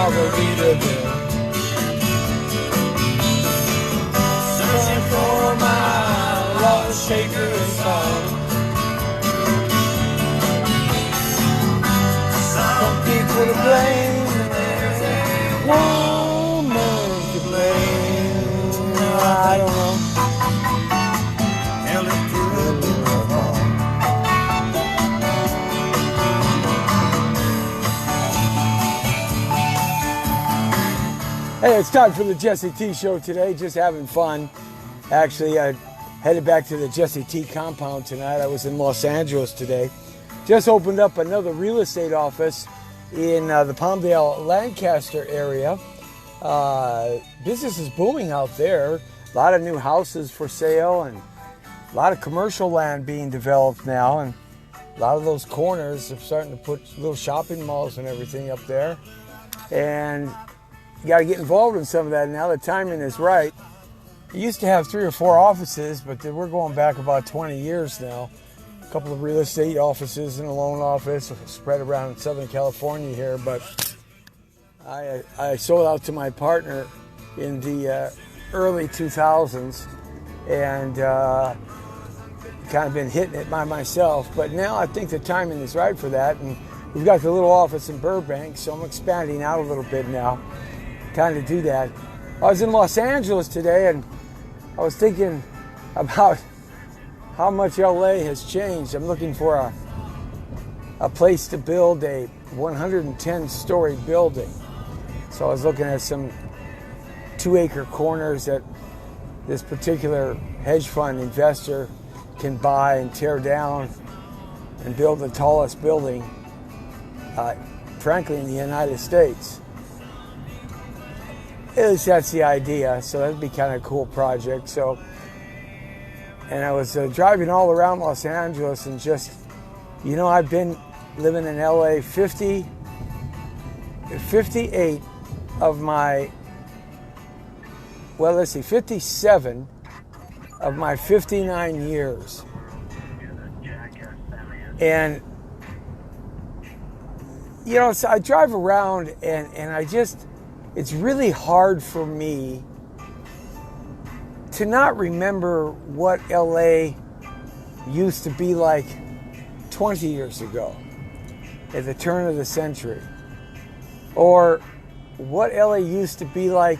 Margaritaville. Searching for my lost shaker and song. Some people to blame, woman to blame. I don't know. Hell, it could be my fault. Hey, it's time for the Jesse T Show today. Just having fun. Actually, I headed back to the Jesse T compound tonight. I was in Los Angeles today. Just opened up another real estate office in the Palmdale, Lancaster area. Business is booming out there. A lot of new houses for sale and a lot of commercial land being developed now. And a lot of those corners are starting to put little shopping malls and everything up there. And you got to get involved in some of that now. The timing is right. You used to have 3 or 4 offices, but we're going back about 20 years now. A couple of real estate offices and a loan office spread around Southern California here. But I sold out to my partner in the early 2000s and kind of been hitting it by myself. But now I think the timing is right for that. And we've got the little office in Burbank, so I'm expanding out a little bit now. Kind of do that. I was in Los Angeles today and I was thinking about how much LA has changed. I'm looking for a place to build a 110-story building. So I was looking at some 2-acre corners that this particular hedge fund investor can buy and tear down and build the tallest building, frankly, in the United States. At least that's the idea, so that'd be kind of a cool project. So, and I was driving all around Los Angeles and just, I've been living in LA 58 of my, 57 of my 59 years. And, so I drive around and I just, it's really hard for me to not remember what LA used to be like 20 years ago at the turn of the century, or what LA used to be like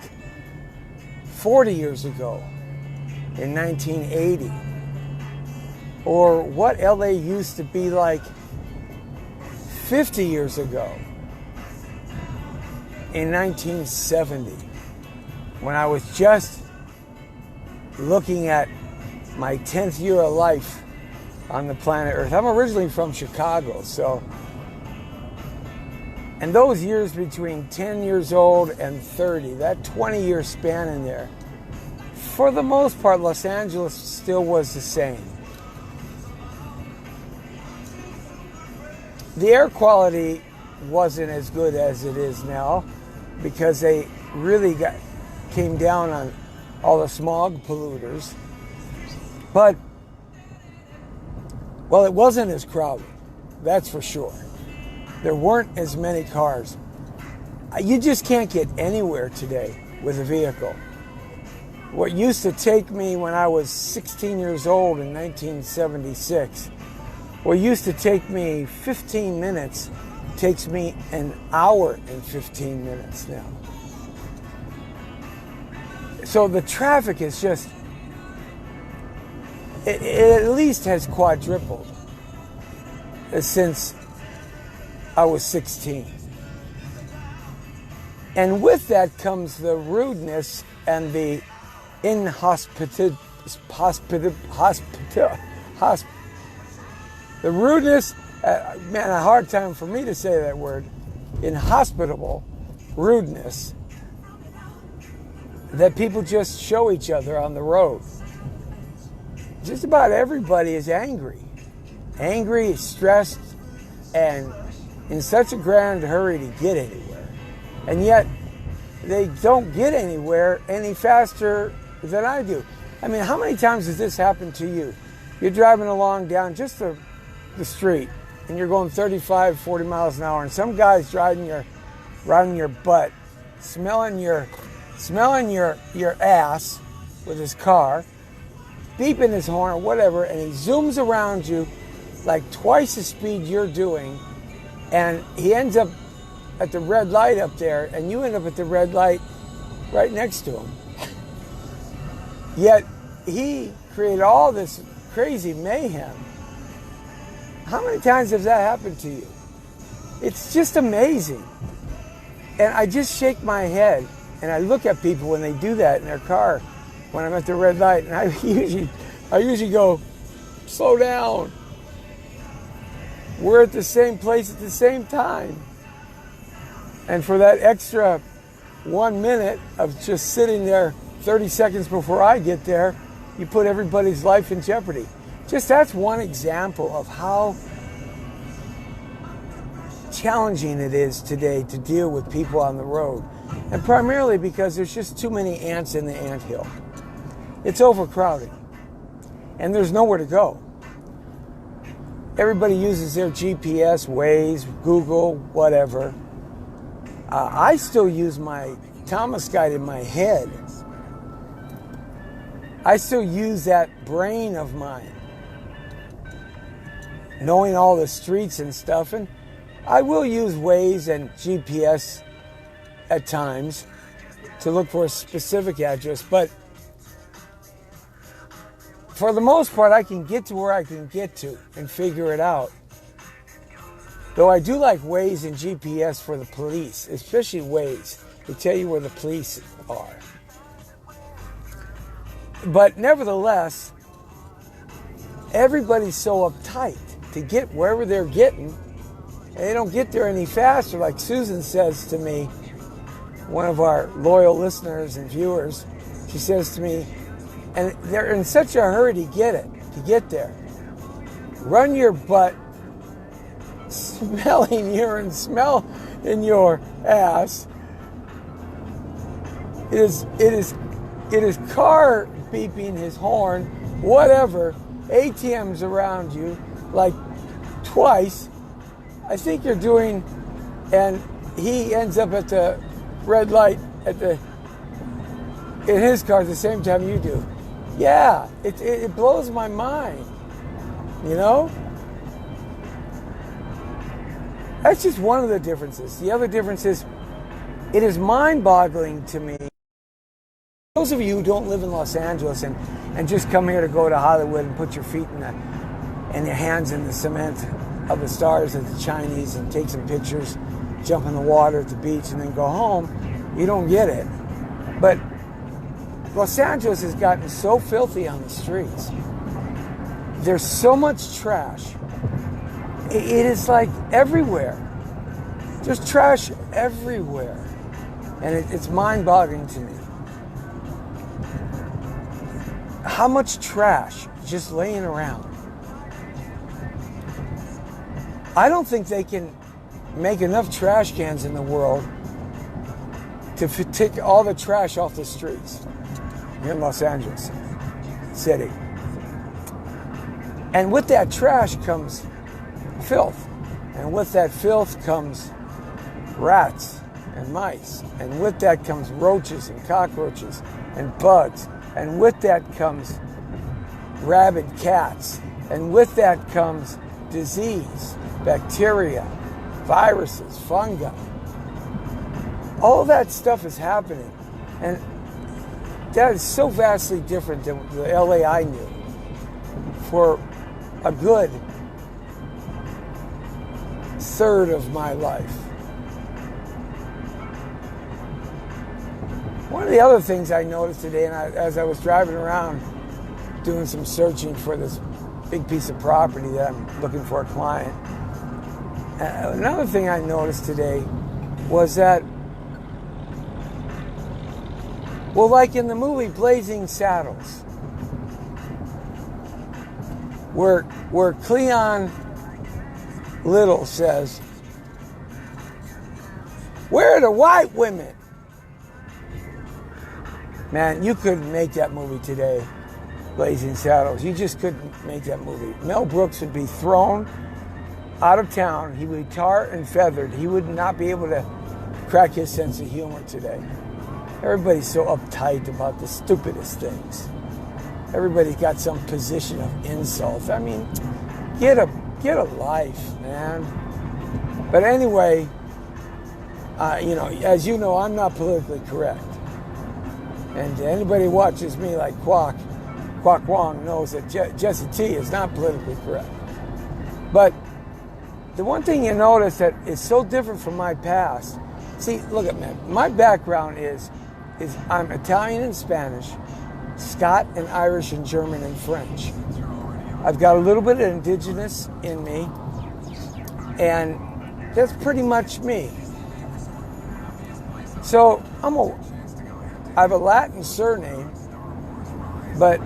40 years ago in 1980, or what LA used to be like 50 years ago in 1970, when I was just looking at my 10th year of life on the planet Earth. I'm originally from Chicago, and those years between 10 years old and 30, that 20-year span in there, for the most part, Los Angeles still was the same. The air quality wasn't as good as it is now because they really came down on all the smog polluters. But, it wasn't as crowded, that's for sure. There weren't as many cars. You just can't get anywhere today with a vehicle. What used to take me when I was 16 years old in 1976, what used to take me 15 minutes takes me an hour and 15 minutes now. So the traffic is just, it at least has quadrupled since I was 16. And with that comes the rudeness and the the rudeness, a hard time for me to say that word, inhospitable rudeness that people just show each other on the road. Just about everybody is angry, stressed, and in such a grand hurry to get anywhere. And yet, they don't get anywhere any faster than I do. I mean, how many times has this happened to you? You're driving along down just the street, and you're going 35, 40 miles an hour, and some guy's driving your riding your butt, smelling your ass with his car, beeping his horn or whatever, and he zooms around you like twice the speed you're doing, and he ends up at the red light up there, and you end up at the red light right next to him. Yet he created all this crazy mayhem. How many times has that happened to you? It's just amazing. And I just shake my head and I look at people when they do that in their car when I'm at the red light, and I usually go, slow down. We're at the same place at the same time. And for that extra 1 minute of just sitting there 30 seconds before I get there, you put everybody's life in jeopardy. Just that's one example of how challenging it is today to deal with people on the road. And primarily because there's just too many ants in the anthill. It's overcrowding. And there's nowhere to go. Everybody uses their GPS, Waze, Google, whatever. I still use my Thomas guide in my head. I still use that brain of mine, knowing all the streets and stuff. And I will use Waze and GPS at times to look for a specific address, but for the most part, I can get to where I can get to and figure it out. Though I do like Waze and GPS for the police, especially Waze. They tell you where the police are. But nevertheless, everybody's so uptight to get wherever they're getting, and they don't get there any faster. Like Susan says to me, one of our loyal listeners and viewers, she says to me, and they're in such a hurry to get there. Run your butt, smelling urine, smell in your ass. It is car beeping his horn, whatever, ATMs around you, like twice. I think you're doing, and he ends up at the red light in his car at the same time you do. Yeah, it blows my mind, you know? That's just one of the differences. The other difference is, it is mind-boggling to me. Those of you who don't live in Los Angeles and just come here to go to Hollywood and put your feet and your hands in the cement of the stars of the Chinese and take some pictures, jump in the water at the beach and then go home, you don't get it. But Los Angeles has gotten so filthy on the streets. There's so much trash. It is like everywhere. There's trash everywhere. And it's mind-boggling to me. How much trash just laying around. I don't think they can make enough trash cans in the world to take all the trash off the streets here in Los Angeles City. And with that trash comes filth. And with that filth comes rats and mice. And with that comes roaches and cockroaches and bugs. And with that comes rabid cats. And with that comes disease, bacteria, viruses, fungi. All that stuff is happening. And that is so vastly different than the LA I knew for a good third of my life. One of the other things I noticed today, and as I was driving around doing some searching for this big piece of property that I'm looking for a client, another thing I noticed today was that, well, like in the movie Blazing Saddles, where Cleon Little says, "Where are the white women?" Man, you couldn't make that movie today, Blazing Saddles. You just couldn't make that movie. Mel Brooks would be thrown out of town. He would be tarred and feathered. He would not be able to crack his sense of humor today. Everybody's so uptight about the stupidest things. Everybody's got some position of insult. I mean, get a life, man. But anyway, as you know, I'm not politically correct. And anybody who watches me like Quack Wong knows that Jesse T is not politically correct. But the one thing you notice that is so different from my past, see, look at me. My background is I'm Italian and Spanish, Scot and Irish and German and French. I've got a little bit of indigenous in me, and that's pretty much me. So I have a Latin surname, but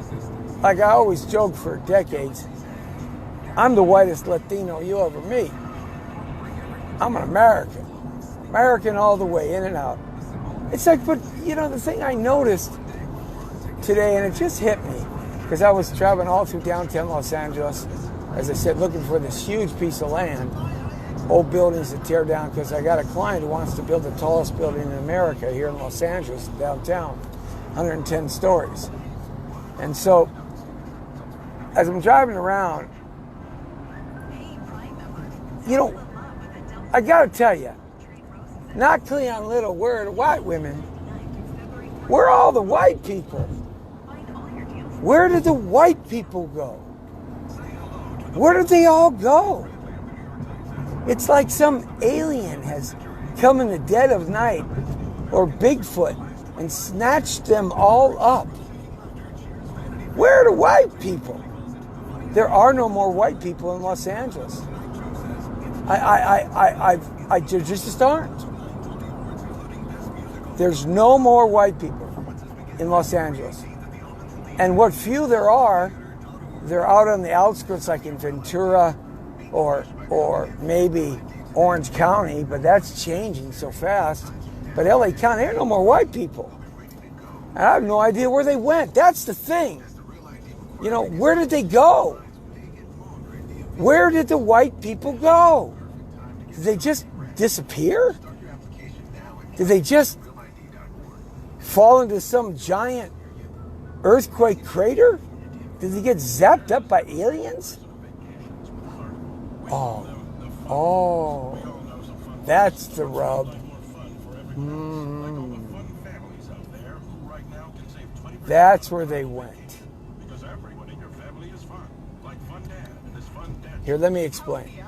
like I always joke for decades, I'm the whitest Latino you'll ever meet. I'm an American. American all the way, in and out. It's like, but the thing I noticed today, and it just hit me, because I was traveling all through downtown Los Angeles, as I said, looking for this huge piece of land, old buildings to tear down, because I got a client who wants to build the tallest building in America here in Los Angeles, downtown, 110 stories. And so, as I'm driving around, I gotta tell you, not Cleon Little, we're the white women. We're all the white people. Where did the white people go? Where did they all go? It's like some alien has come in the dead of night, or Bigfoot, and snatched them all up. Where are the white people? There are no more white people in Los Angeles. There just aren't. There's no more white people in Los Angeles. And what few there are, they're out on the outskirts, like in Ventura or maybe Orange County, but that's changing so fast. But LA County, there are no more white people. And I have no idea where they went. That's the thing. Where did they go? Where did the white people go? Did they just disappear? Did they just fall into some giant earthquake crater? Did they get zapped up by aliens? Oh, that's the rub. That's where they went. Here, let me explain.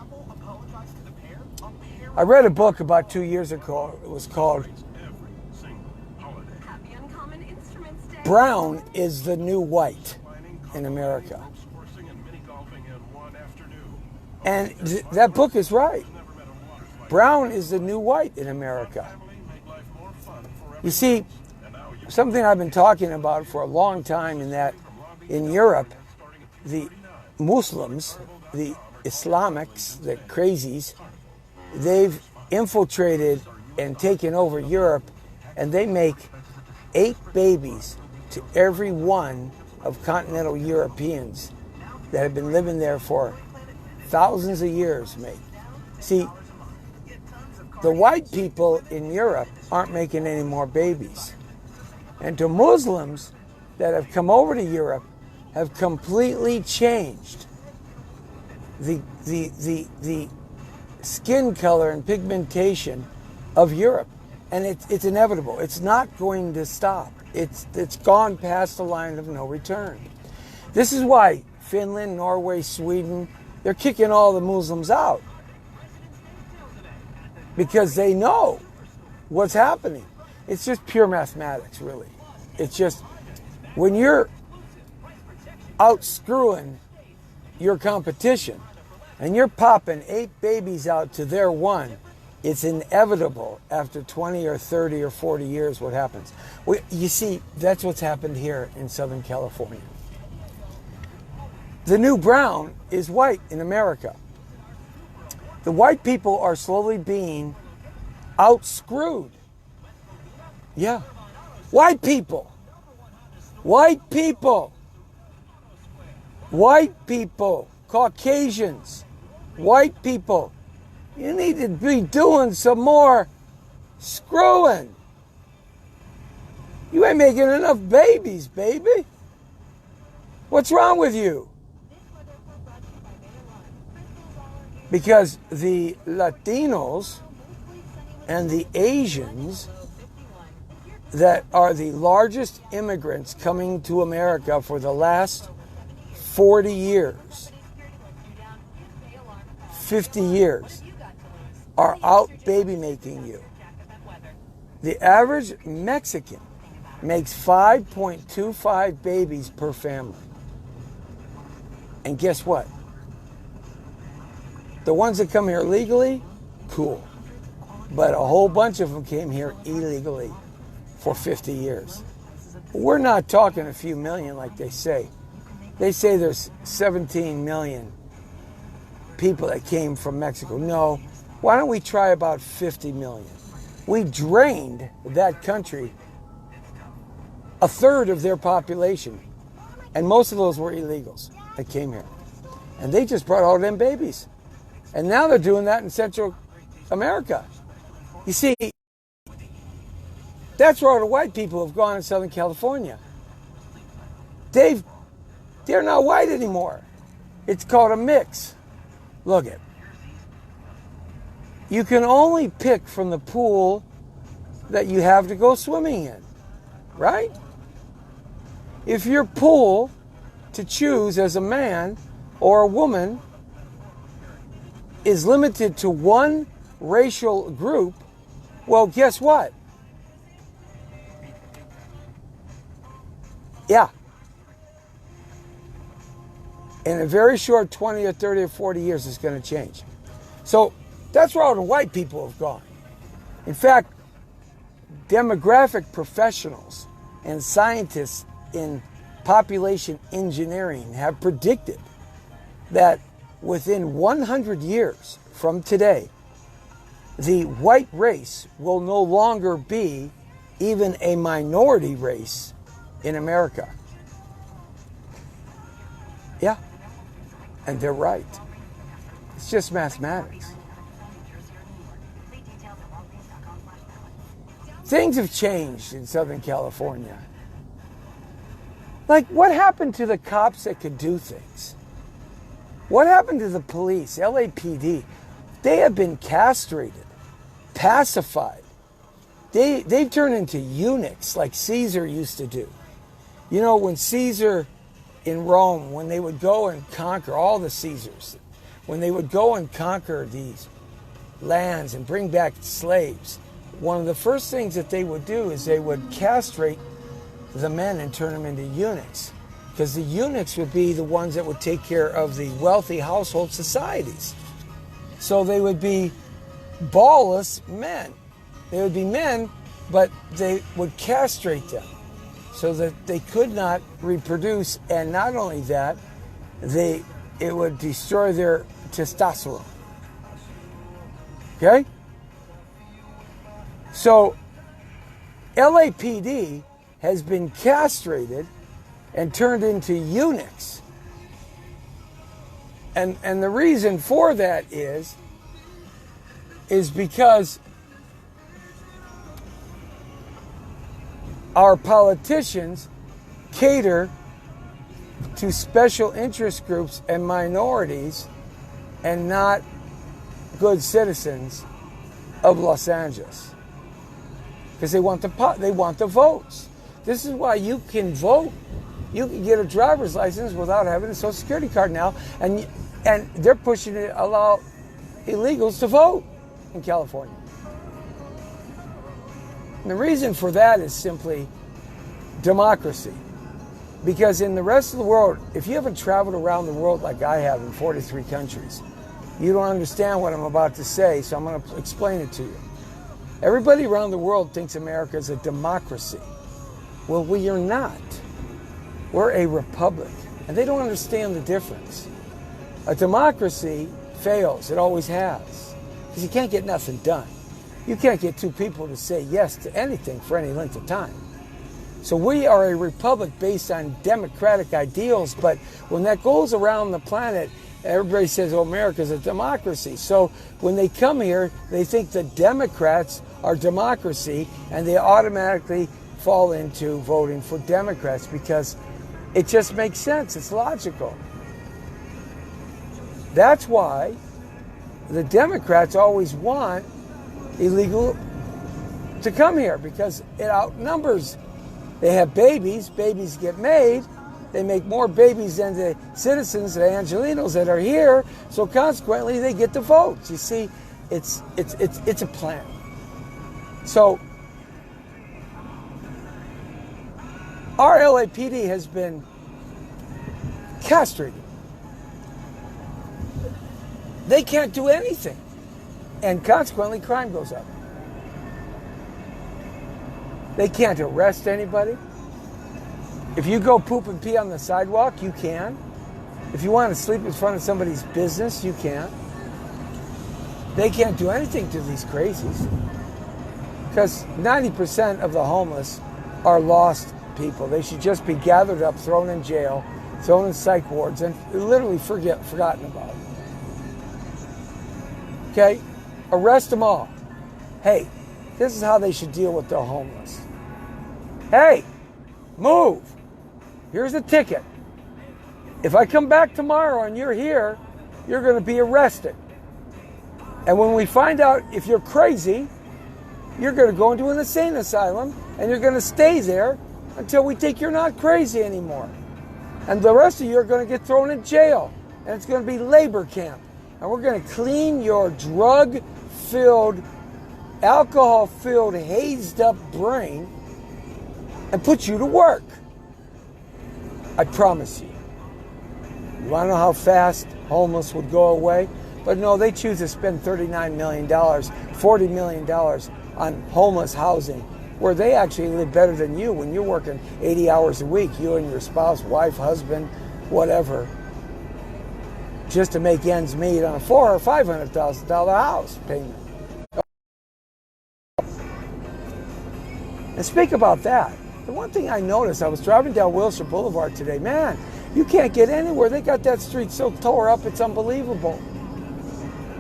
I read a book about 2 years ago. It was called Brown is the New White in America. And that book is right. Brown is the new white in America. You see, something I've been talking about for a long time, in that in Europe, the Muslims, the Islamics, the crazies, they've infiltrated and taken over Europe, and they make 8 babies to every one of continental Europeans that have been living there for thousands of years, mate. See, the white people in Europe aren't making any more babies. And to Muslims that have come over to Europe have completely changed the skin color and pigmentation of Europe. And it's inevitable. It's not going to stop. It's gone past the line of no return. This is why Finland, Norway, Sweden, they're kicking all the Muslims out. Because they know what's happening. It's just pure mathematics, really. It's just, when you're out screwing your competition and you're popping 8 babies out to their 1, it's inevitable after 20 or 30 or 40 years what happens. You see, that's what's happened here in Southern California. The new brown is white in America. The white people are slowly being outscrewed. Yeah. White people. White people. White people. Caucasians. White people. You need to be doing some more screwing. You ain't making enough babies, baby. What's wrong with you? Because the Latinos and the Asians that are the largest immigrants coming to America for the last 40 years, 50 years, are out baby making you. The average Mexican makes 5.25 babies per family. And guess what? The ones that come here legally, cool. But a whole bunch of them came here illegally for 50 years. We're not talking a few million like they say. They say there's 17 million people that came from Mexico. No, why don't we try about 50 million? We drained that country, a third of their population, and most of those were illegals that came here. And they just brought all them babies. And now they're doing that in Central America. You see, that's where all the white people have gone in Southern California. They're not white anymore. It's called a mix. Look it. You can only pick from the pool that you have to go swimming in, right? If your pool to choose as a man or a woman is limited to one racial group, well, guess what? Yeah. In a very short 20 or 30 or 40 years, it's going to change. So that's where all the white people have gone. In fact, demographic professionals and scientists in population engineering have predicted that within 100 years from today, the white race will no longer be even a minority race in America. Yeah, and they're right. It's just mathematics. Things have changed in Southern California. Like, what happened to the cops that could do things? What happened to the police, LAPD? They have been castrated, pacified. They've turned into eunuchs like Caesar used to do. You know, when Caesar in Rome, when they would go and conquer, all the Caesars, when they would go and conquer these lands and bring back slaves, one of the first things that they would do is they would castrate the men and turn them into eunuchs. Because the eunuchs would be the ones that would take care of the wealthy household societies. So they would be ballless men. They would be men, but they would castrate them so that they could not reproduce. And not only that, it would destroy their testosterone. Okay? So LAPD has been castrated and turned into eunuchs. And the reason for that is because our politicians cater to special interest groups and minorities and not good citizens of Los Angeles. Because they want the votes. This is why you can vote. You can get a driver's license without having a Social Security card now, and they're pushing to allow illegals to vote in California. And the reason for that is simply democracy. Because in the rest of the world, if you haven't traveled around the world like I have in 43 countries, you don't understand what I'm about to say, so I'm going to explain it to you. Everybody around the world thinks America is a democracy. Well, we are not. We're a republic, and they don't understand the difference. A democracy fails. It always has. Because you can't get nothing done. You can't get two people to say yes to anything for any length of time. So we are a republic based on democratic ideals, but when that goes around the planet, Everybody says, oh, America's a democracy. So when they come here, they think the Democrats are democracy, and they automatically fall into voting for Democrats because it just makes sense. It's logical. That's why the Democrats always want illegal to come here, because it outnumbers. They have babies get made. They make more babies than the citizens, the Angelenos that are here, so consequently they get the votes. You see, it's a plan. So our LAPD has been castrated. They can't do anything, and consequently crime goes up. They can't arrest anybody. If you go poop and pee on the sidewalk, you can. If you want to sleep in front of somebody's business, you can. They can't do anything to these crazies, because 90% of the homeless are lost people. They should just be gathered up, thrown in jail, thrown in psych wards, and literally forgotten about. Okay? Arrest them all. Hey, this is how they should deal with the homeless. Hey, move. Here's a ticket. If I come back tomorrow and you're here, you're going to be arrested. And when we find out if you're crazy, you're going to go into an insane asylum and you're going to stay there until we think you're not crazy anymore. And the rest of you are going to get thrown in jail. And it's going to be labor camp. And we're going to clean your drug-filled, alcohol-filled, hazed-up brain and put you to work. I promise you. You want to know how fast homeless would go away? But no, they choose to spend $39 million, $40 million on homeless housing, where they actually live better than you when you're working 80 hours a week, you and your spouse, wife, husband, whatever, just to make ends meet on a $400,000 or $500,000 house payment. And speak about that. The one thing I noticed, I was driving down Wilshire Boulevard today, man, you can't get anywhere. They got that street so tore up, it's unbelievable.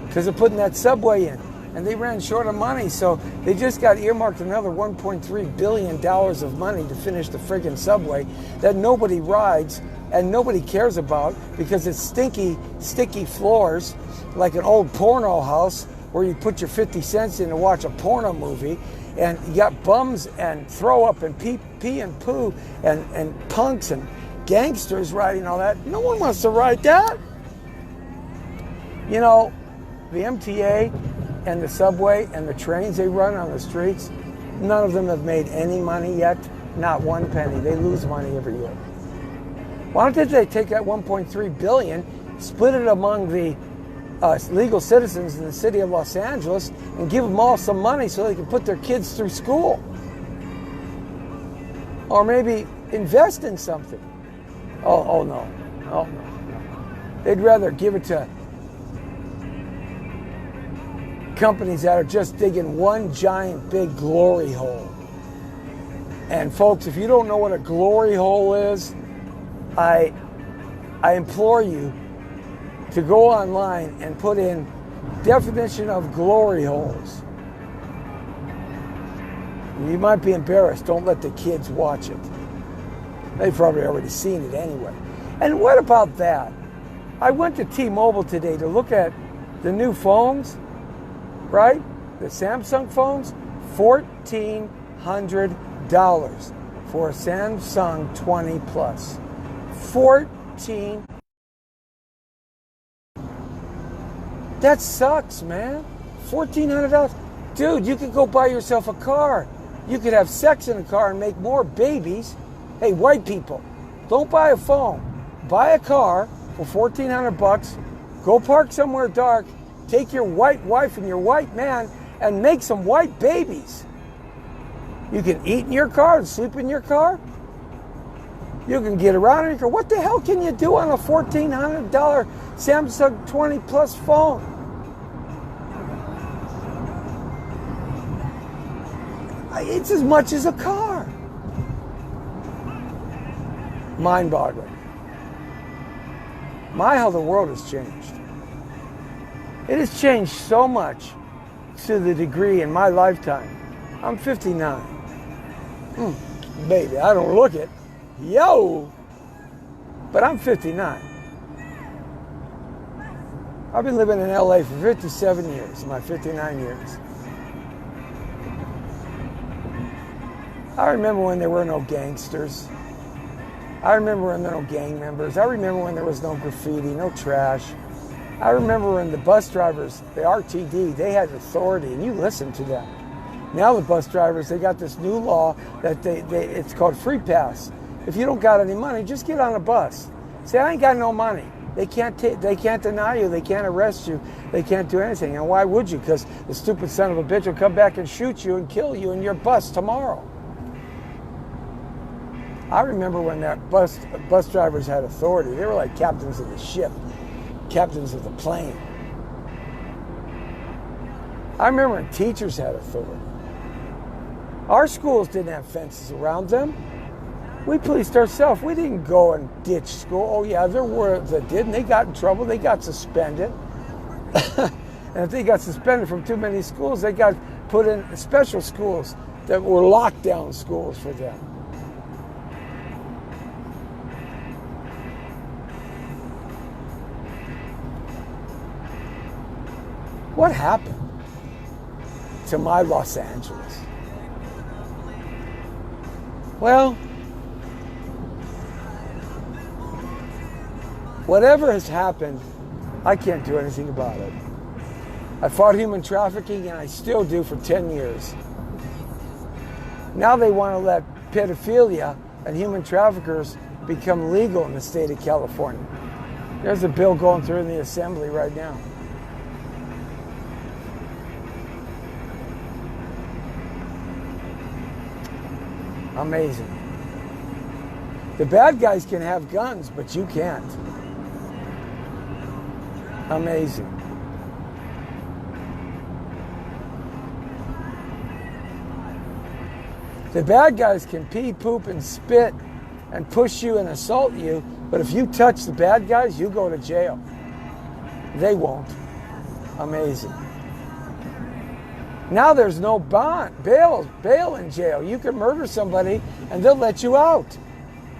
Because they're putting that subway in. And they ran short of money, so they just got earmarked another $1.3 billion of money to finish the friggin' subway that nobody rides and nobody cares about because it's stinky, sticky floors like an old porno house where you put your 50 cents in to watch a porno movie. And you got bums and throw up and pee and poo and punks and gangsters riding all that. No one wants to ride that. You know, the MTA and the subway and the trains they run on the streets, none of them have made any money yet. Not one penny. They lose money every year. Why don't they take that $1.3 billion, split it among the legal citizens in the city of Los Angeles and give them all some money so they can put their kids through school? Or maybe invest in something. Oh no. They'd rather give it to companies that are just digging one giant big glory hole. And folks, if you don't know what a glory hole is, I implore you to go online and put in definition of glory holes. You might be embarrassed. Don't let the kids watch it. They've probably already seen it anyway. And what about that? I went to T-Mobile today to look at the new phones, right? The Samsung phones, $1,400 for a Samsung 20 Plus. $1,400. That sucks, man. $1,400. Dude, you could go buy yourself a car. You could have sex in a car and make more babies. Hey, white people, don't buy a phone. Buy a car for $1,400. Go park somewhere dark. Take your white wife and your white man and make some white babies. You can eat in your car and sleep in your car. You can get around in your car. What the hell can you do on a $1,400 Samsung 20 Plus phone? It's as much as a car. Mind-boggling. My, how the world has changed. It has changed so much to the degree in my lifetime. I'm 59. Baby, I don't look it. Yo! But I'm 59. I've been living in LA for 57 years, my 59 years. I remember when there were no gangsters. I remember when there were no gang members. I remember when there was no graffiti, no trash. I remember when the bus drivers, the RTD, they had authority, and you listened to them. Now the bus drivers, they got this new law that it's called free pass. If you don't got any money, just get on a bus. Say, I ain't got no money. They can't deny you. They can't arrest you. They can't do anything. And why would you? Because the stupid son of a bitch will come back and shoot you and kill you in your bus tomorrow. I remember when that bus drivers had authority. They were like captains of the ship, captains of the plane. I remember when teachers had authority. Our schools didn't have fences around them. We policed ourselves. We didn't go and ditch school. Oh yeah, there were that did, and they got in trouble. They got suspended. And if they got suspended from too many schools, they got put in special schools that were lockdown schools for them. What happened to my Los Angeles? Well, whatever has happened, I can't do anything about it. I fought human trafficking, and I still do for 10 years. Now they want to let pedophilia and human traffickers become legal in the state of California. There's a bill going through in the assembly right now. Amazing. The bad guys can have guns, but you can't. Amazing. The bad guys can pee, poop, and spit and push you and assault you, but if you touch the bad guys, you go to jail. They won't. Amazing. Now there's no bail in jail. You can murder somebody and they'll let you out.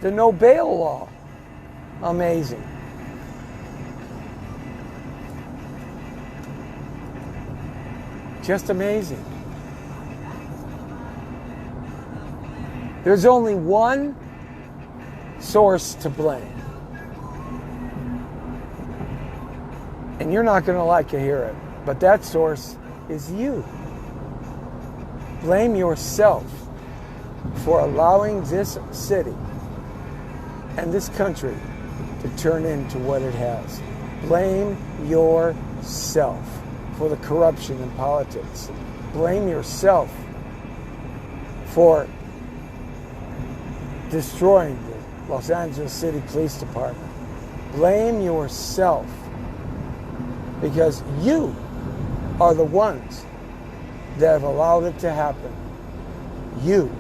The no bail law. Amazing. Just amazing. There's only one source to blame. And you're not going to like to hear it, but that source is you. Blame yourself for allowing this city and this country to turn into what it has. Blame yourself for the corruption in politics. Blame yourself for destroying the Los Angeles City Police Department. Blame yourself, because you are the ones that have allowed it to happen. You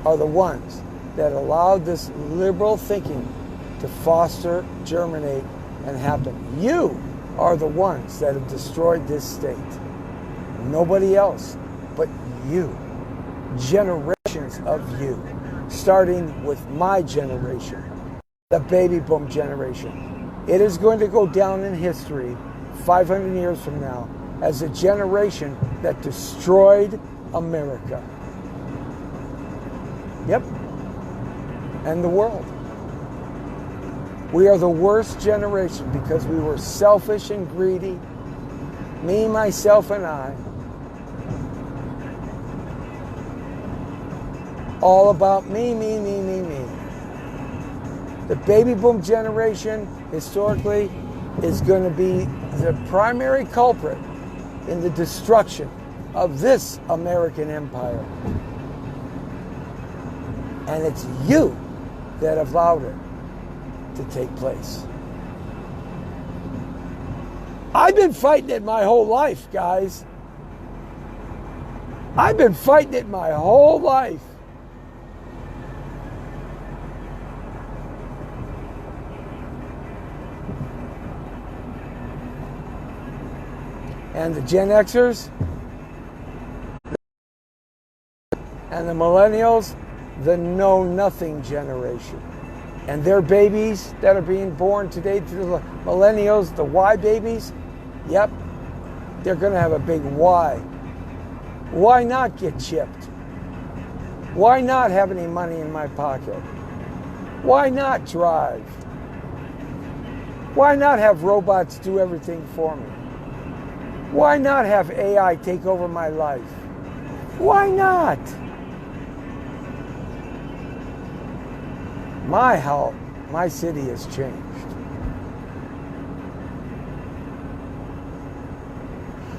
are the ones that allowed this liberal thinking to foster, germinate, and happen. You are the ones that have destroyed this state. Nobody else but you. Generations of you. Starting with my generation, the baby boom generation. It is going to go down in history 500 years from now as a generation that destroyed America. Yep. And the world. We are the worst generation because we were selfish and greedy. Me, myself, and I. All about me, me, me, me, me. The baby boom generation, historically, is going to be the primary culprit in the destruction of this American empire. And it's you that have allowed it to take place. I've been fighting it my whole life, guys. I've been fighting it my whole life. And the Gen Xers and the millennials, the know-nothing generation. And their babies that are being born today through the millennials, the Y babies, yep, they're going to have a big Y. Why not get chipped? Why not have any money in my pocket? Why not drive? Why not have robots do everything for me? Why not have AI take over my life? Why not? My city has changed.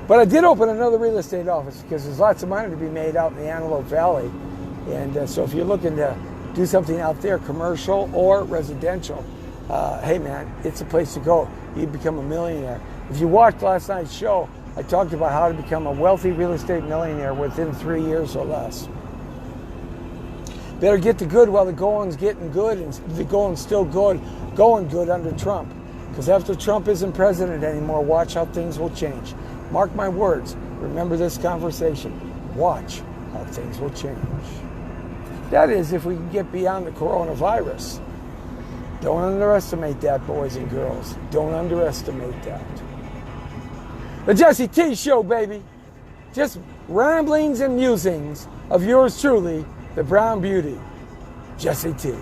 But I did open another real estate office because there's lots of money to be made out in the Antelope Valley. And so if you're looking to do something out there, commercial or residential, hey man, it's a place to go. You become a millionaire. If you watched last night's show, I talked about how to become a wealthy real estate millionaire within 3 years or less. Better get the good while the going's getting good, and the going's still good, going good under Trump. Because after Trump isn't president anymore, watch how things will change. Mark my words. Remember this conversation. Watch how things will change. That is, if we can get beyond the coronavirus. Don't underestimate that, boys and girls. Don't underestimate that. The Jesse T Show, baby. Just ramblings and musings of yours truly, the Brown Beauty, Jesse T.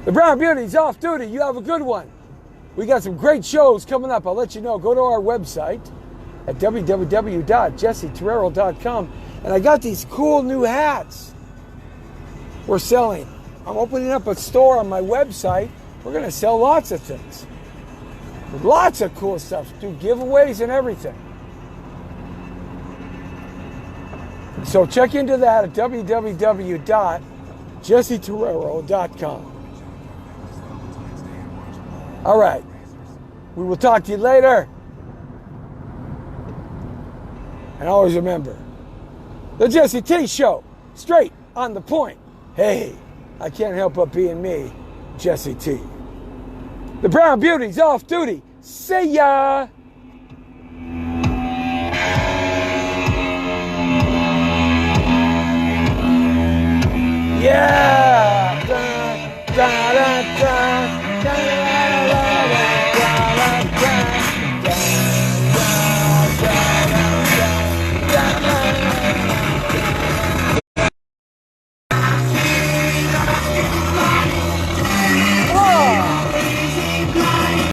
The Brown Beauty's off duty. You have a good one. We got some great shows coming up. I'll let you know. Go to our website at www.jessetorero.com. And I got these cool new hats we're selling. I'm opening up a store on my website. We're going to sell lots of things. Lots of cool stuff. Do giveaways and everything. So check into that at www.jessetorero.com. All right. We will talk to you later. And always remember, the Jesse T Show, straight on the point. Hey, I can't help but being me, Jesse T. The Brown Beauty's off duty. See ya!